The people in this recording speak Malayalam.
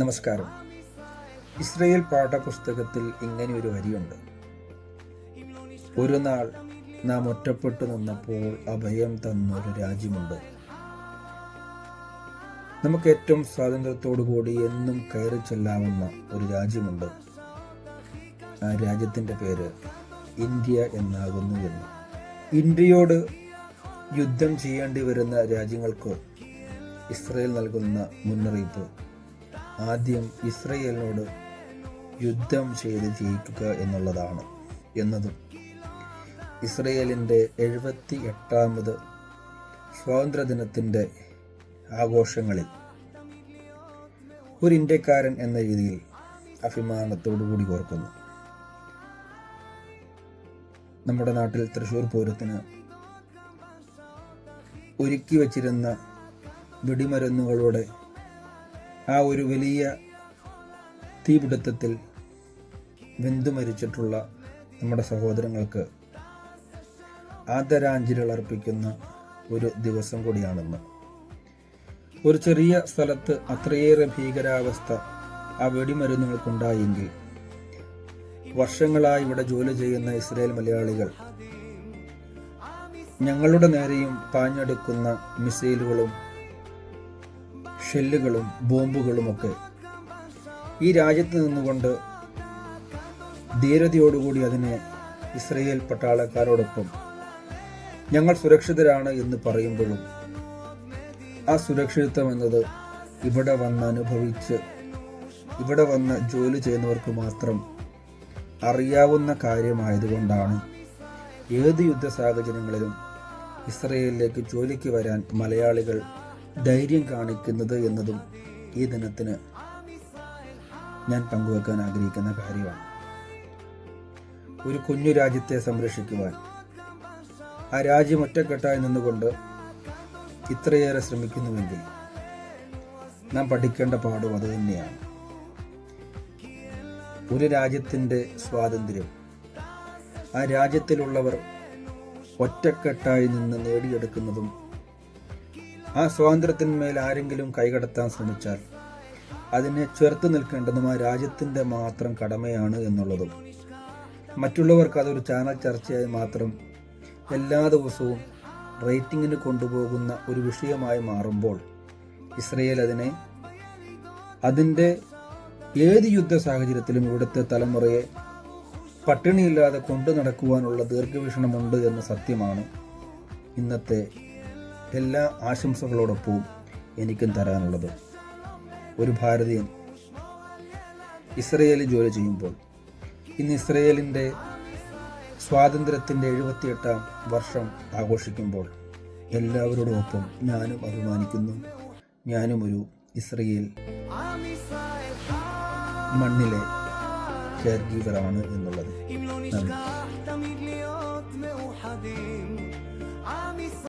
നമസ്കാരം. ഇസ്രയേൽ പാഠപുസ്തകത്തിൽ ഇങ്ങനെയൊരു വരിയുണ്ട്: ഒരു നാൾ നാം ഒറ്റപ്പെട്ടു നിന്നപ്പോൾ അഭയം തന്നൊരു രാജ്യമുണ്ട്. നമുക്ക് ഏറ്റവും സ്വാതന്ത്ര്യത്തോടു കൂടി എന്നും കയറി ചെല്ലാവുന്ന ഒരു രാജ്യമുണ്ട്. ആ രാജ്യത്തിൻ്റെ പേര് ഇന്ത്യ എന്നാകുന്നു എന്ന്. ഇന്ത്യയോട് യുദ്ധം ചെയ്യേണ്ടി വരുന്ന രാജ്യങ്ങൾക്ക് ഇസ്രയേൽ നൽകുന്ന മുന്നറിയിപ്പ് ആദ്യം ഇസ്രയേലിനോട് യുദ്ധം ചെയ്ത് ജയിക്കുക എന്നുള്ളതാണ് എന്നതും ഇസ്രയേലിൻ്റെ 78ാമത് സ്വാതന്ത്ര്യദിനത്തിൻ്റെ ആഘോഷങ്ങളിൽ ഒരു ഇന്ത്യക്കാരൻ എന്ന രീതിയിൽ അഭിമാനത്തോടു കൂടി ഓർക്കുന്നു. നമ്മുടെ നാട്ടിൽ തൃശ്ശൂർ പൂരത്തിന് ഒരുക്കി വച്ചിരുന്ന വെടിമരുന്നുകളുടെ ആ ഒരു വലിയ തീപിടുത്തത്തിൽ വെന്തു മരിച്ചിട്ടുള്ള നമ്മുടെ സഹോദരങ്ങൾക്ക് ആദരാഞ്ജലികൾ അർപ്പിക്കുന്ന ഒരു ദിവസം കൂടിയാണെന്ന്. ഒരു ചെറിയ സ്ഥലത്ത് അത്രയേറെ ഭീകരാവസ്ഥ ആ വെടിമരുന്നുകൾക്കുണ്ടായെങ്കിൽ വർഷങ്ങളായി ഇവിടെ ജോലി ചെയ്യുന്ന ഇസ്രായേൽ മലയാളികൾ ഞങ്ങളുടെ നേരെയും പാഞ്ഞെടുക്കുന്ന മിസൈലുകളും ഷെല്ലുകളും ബോംബുകളുമൊക്കെ ഈ രാജ്യത്ത് നിന്നുകൊണ്ട് ധീരതയോടുകൂടി അതിനെ ഇസ്രയേൽ പട്ടാളക്കാരോടൊപ്പം ഞങ്ങൾ സുരക്ഷിതരാണ് എന്ന് പറയുമ്പോഴും ആ സുരക്ഷിതത്വം എന്നത് ഇവിടെ വന്ന് അനുഭവിച്ച് ഇവിടെ വന്ന് ജോലി ചെയ്യുന്നവർക്ക് മാത്രം അറിയാവുന്ന കാര്യമായതുകൊണ്ടാണ് ഏത് യുദ്ധ സാഹചര്യങ്ങളിലും ഇസ്രയേലിലേക്ക് ജോലിക്ക് വരാൻ മലയാളികൾ ധൈര്യം കാണിക്കുന്നത് എന്നതും ഈ ദിനത്തിന് ഞാൻ പങ്കുവെക്കാൻ ആഗ്രഹിക്കുന്ന കാര്യമാണ്. ഒരു കുഞ്ഞു രാജ്യത്തെ സംരക്ഷിക്കുവാൻ ആ രാജ്യം ഒറ്റക്കെട്ടായി നിന്നുകൊണ്ട് ഇത്രയേറെ ശ്രമിക്കുന്നുവെങ്കിൽ നാം പഠിക്കേണ്ട പാഠം അത് തന്നെയാണ്. ഒരു രാജ്യത്തിൻ്റെ സ്വാതന്ത്ര്യം ആ രാജ്യത്തിലുള്ളവർ ഒറ്റക്കെട്ടായി നിന്ന് നേടിയെടുക്കുന്നതും ആ സ്വാതന്ത്ര്യത്തിന്മേൽ ആരെങ്കിലും കൈകടത്താൻ ശ്രമിച്ചാൽ അതിനെ ചെറുത്ത് നിൽക്കേണ്ടതും ആ രാജ്യത്തിൻ്റെ മാത്രം കടമയാണ് എന്നുള്ളതും മറ്റുള്ളവർക്ക് അതൊരു ചാനൽ ചർച്ചയായി മാത്രം എല്ലാ ദിവസവും റേറ്റിംഗിന് കൊണ്ടുപോകുന്ന ഒരു വിഷയമായി മാറുമ്പോൾ ഇസ്രയേൽ അതിനെ അതിൻ്റെ ഏത് യുദ്ധ സാഹചര്യത്തിലും ഇവിടുത്തെ തലമുറയെ പട്ടിണിയില്ലാതെ കൊണ്ടു നടക്കുവാനുള്ള ദീർഘവീക്ഷണമുണ്ട് എന്ന സത്യമാണ് ഇന്നത്തെ എല്ലാ ആശംസകളോടൊപ്പവും എനിക്കും തരാനുള്ളത്. ഒരു ഭാരതീയൻ ഇസ്രയേലിൽ ജോലി ചെയ്യുമ്പോൾ ഇന്ന് ഇസ്രയേലിൻ്റെ സ്വാതന്ത്ര്യത്തിൻ്റെ 78ാം വർഷം ആഘോഷിക്കുമ്പോൾ എല്ലാവരോടൊപ്പം ഞാനും അഭിമാനിക്കുന്നു. ഞാനും ഒരു ഇസ്രയേൽ മണ്ണിലെ കെയർ ഗീവറാണ് എന്നുള്ളത്. നന്ദി.